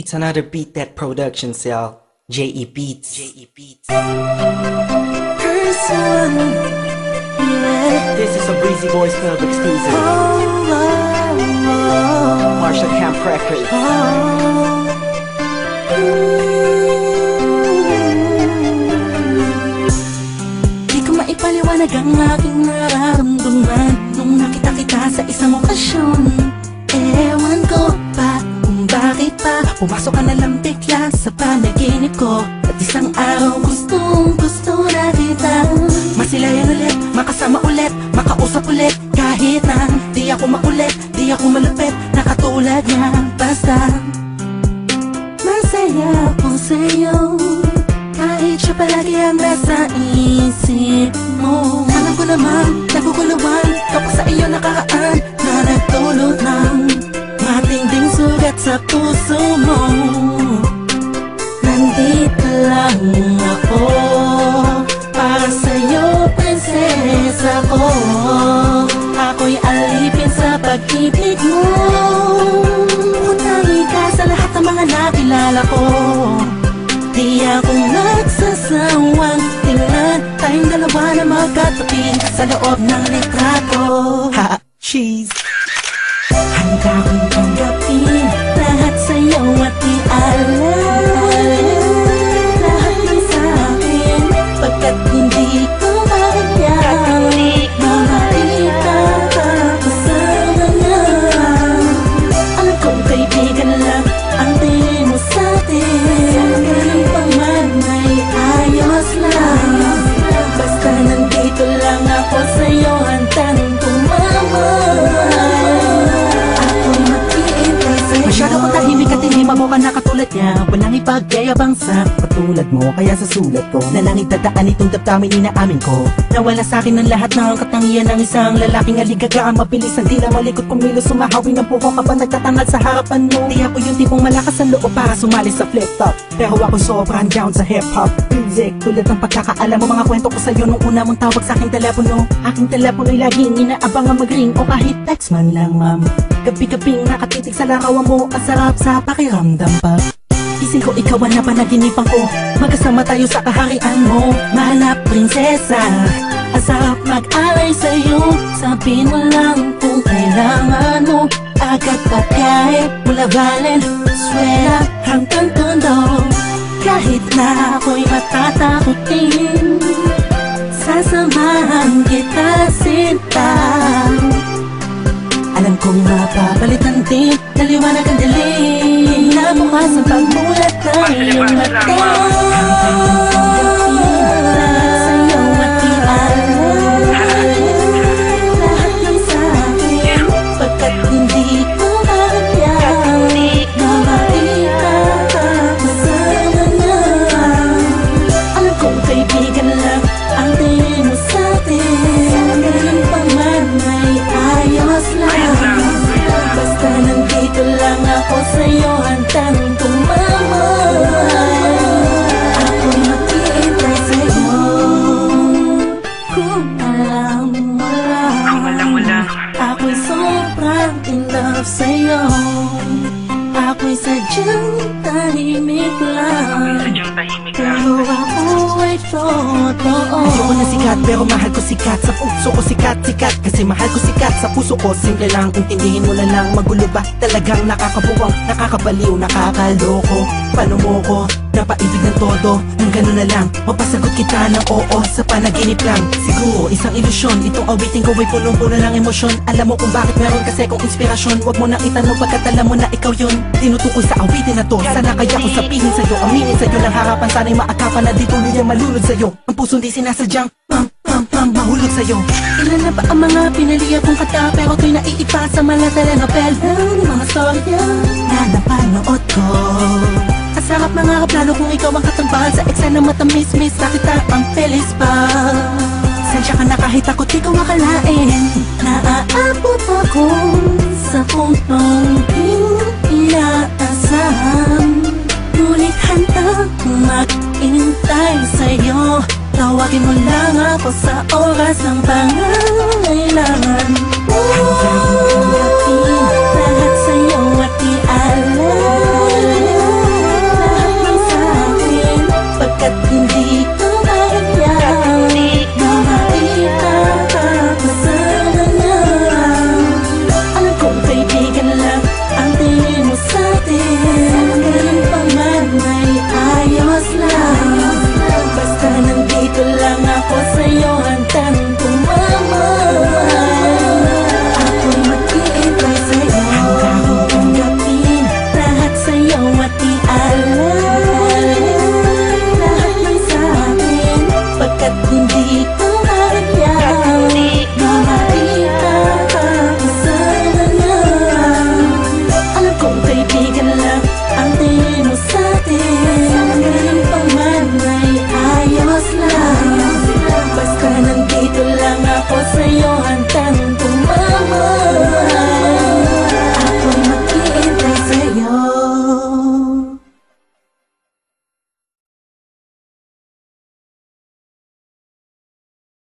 It's another Beat That production, y'all. J.E. Beats. J.E. Beats. Person, yeah. This is a Breezy Boys Club exclusive. Marshall Camp Records. Di ko maipaliwanag ang aking nararamdaman nung nakita kita sa isang okasyon. Ewan ko pa kung bakit pa pumasok ka na lang bigla sa panaginip ko. At isang araw gustong gusto na kita masilayan ulit, makasama ulit, makausap ulit. Kahit na di ako makulit, di ako malupit, nakatulad niya. Basta masaya ako sa'yo, kahit siya palagi ang nasa isip mo. Alam ko naman, naguguluhan kapag sa iyo nakaraan na nagdulot ng matinding sugat sa puso mo. Nandito lang ako para sa'yo, prinsesa ko. Ako'y alipin sa pag-ibig mo. Utangi ka sa lahat ng mga nakilala ko. Di ako nagsasawang tingnan tayong dalawa na magkatabi sa loob ng litrato. Ha! Cheese! Handa kong tanggapin lahat sa'yo at ialay lahat ng sa'kin, pagkat hindi ko kaya makita ako sa mga. Alam kong kaibigan lang ang tingin mo sa'tin, ganun pa man ay ayos lang. Basta nandito lang ako sa'yo, handang tumamay. Masyado ko tahimik at hindi mabuka na katulad niya. Walang ipagyayabang sa patulad mo, kaya sa sulat ko na lang itadaan itong damdamin inaamin ko. Nawala sa akin ang lahat ng katangian ng isang lalaking aligaga. Mabilis ang dila, malikot kumilos, sumahawi ng puho kapag nagtatangal sa harapan mo. Di ako yung tipong malakas ang loob para sumali sa flip-top, pero ako sobrang down sa hip-hop music. Tulad ng pagkakaalam mo, mga kwento ko sa'yo nung una mong tawag sa aking telepono. Aking telepono'y laging inaabang ang mag-ring o kahit text man lang, ma'am. Gabi-gabing nakatitig sa larawan mo, ang sarap sa pakiramdam pa. Ising ko ikaw ang napanaginipan ko, magkasama tayo sa kaharian mo. Mahal na prinsesa, ang sarap mag-alay sa'yo. Sabihin mo lang kung kailangan mo, agad pagkain mula Valenzuela hanggang Tondo. Kahit na ako'y matatakutin, sasamahan kita sinta. Alam kong mapapalitan din, naliwanag ang dilim, nabukas ang pagmulat ng iyong mata. Sa'yo at ialay lahat ng sa'kin, pagkat hindi ko kaya makita ako sa mga. Alam kong kaibigan lang ang tingin mo sa'tin, ganun pa man ay ayos lang. Basta nandito lang ako sa'yo, handang tumamay. Ako'y maghihintay sa'yo. Kung alam mo lang, ako'y sobrang in love sa'yo. Ako'y sadyang tahimik lang, pero ako ay totoo. Ayoko na sikat pero mahal ko sikat. Sa puso ko sikat, sikat kasi mahal ko sikat. Sa puso ko simple lang, intindihin mo lang. Magulo ba? Talagang nakakabuwang, nakakabaliw, nakakaloko. Paano mo ko napaibig ng todo? Nang gano'n na lang, mapasagot kita ng oo sa panaginip lang. Siguro isang ilusyon, itong awitin ko ay punong-puno ng emosyon. Alam mo kung bakit meron kasi kong inspirasyon. Huwag mo nang itanong pagkat alam mo na ikaw yun. Tinutukoy sa awitin na to, sana kaya ko sabihin sa'yo, aminin sa'yo ng harapan. Sana'y maagapan na di tuloy ang malulod sa'yo. Ang puso di sinasadyang mahulog sa'yo. Ilan na ba ang mga pinaliya kong kata, pero to'y naiipa sa mga telenovela ng mga storya na napanood ko. Ang sarap mga kaplano kung ikaw ang katambahan sa eksena matamis-mis, nakita ang felis pa. Sensya ka na kahit ako di ko akalain, naaabot ako sa puntong di inaasahan. Ngunit handang mag-intay sa'yo, tawagin mo lang ako sa oras ng pangangailangan.